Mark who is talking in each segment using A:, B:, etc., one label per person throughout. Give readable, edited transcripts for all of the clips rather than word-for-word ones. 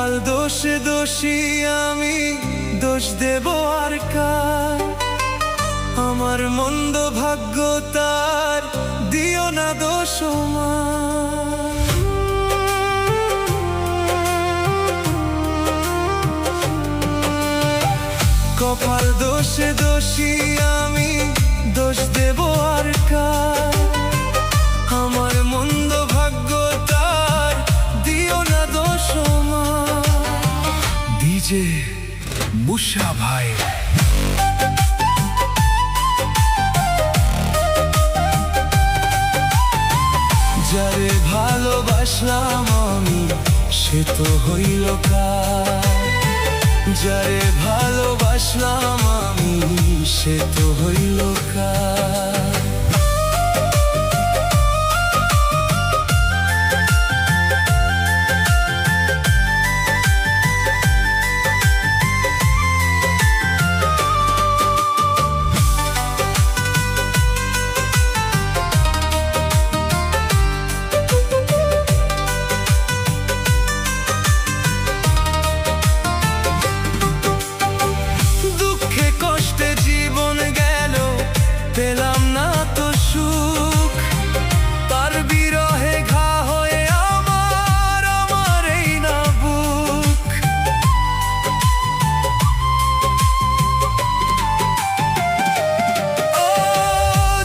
A: কপাল দোষে দোষী আমি, দোষ দেব আর কার? আমার মন্দ ভাগ্য তার, দিও না দোষ আমার। কপাল দোষে দোষী আমি, দোষ দেব আর কার? আমার মন্দ ভাগ্য তার, দিও না দোষ আমার। ডিজে মুশা ভাই। যারে ভালোবাসলাম আমি, সে তো হইল কার? যারে ভালোবাসলাম আমি, সে তো হইল কার? পেলাম না তো সুখ, তার বিরহে ঘা হয়ে আমার, আমার এই না বুক। ও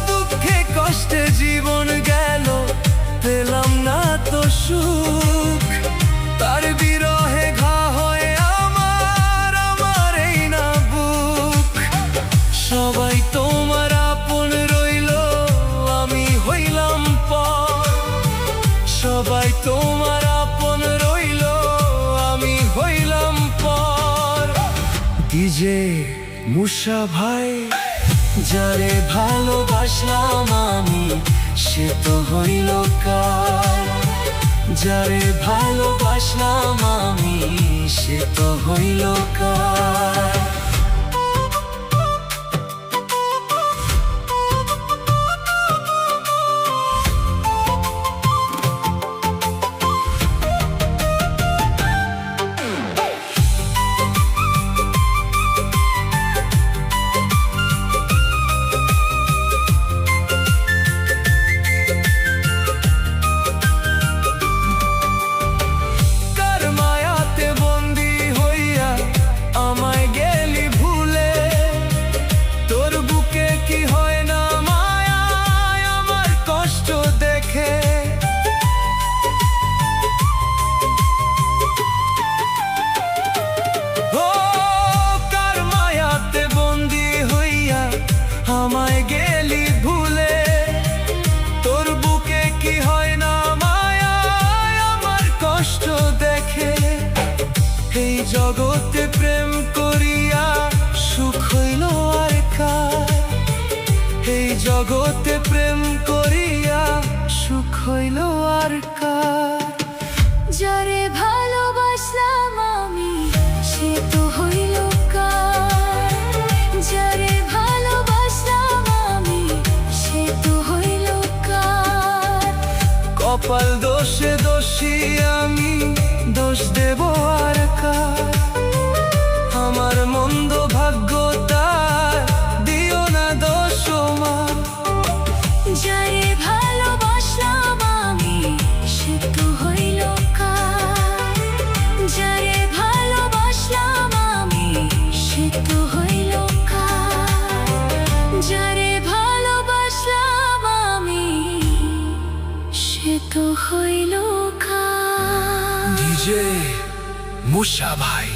A: দুঃখে কষ্টে জীবন গেল, পেলাম না তো সুখ, তার বিরহে ঘা হয়ে আমার, আমার এই না বুক। সবাই তোমার সবাই তোমার আপন রইল, আমি হইলাম পর। ডিজে মুশা ভাই। যারে ভালোবাসলাম আমি, সে তো হইল কার? যারে ভালোবাসলাম আমি, সে তো হইল কার? আমায় গেলি ভুলে, তোর বুকে কি হয় না মায়া, আমার কষ্ট দেখে। এই জগতে প্রেম করিয়া সুখ হইল আর কার? এই জগতে প্রেম করিয়া সুখ হইল আর কার?
B: যারে ভালোবাসলাম আমি, সে তো হইল কার? যারে
A: কপাল দোষে দোষী আমি, দোষ দেব আর কার? আমার মন্দ ভাগ্য তার, দিও না দোষ আমার।
B: যারে ভালোবাসলাম আমি, সে তো হইল কার? যারে ভালোবাসলাম আমি, সে তো হইল কার? যারে ভালোবাসলাম আমি, সে তো হইল কার?
A: ডিজে মুশা ভাই।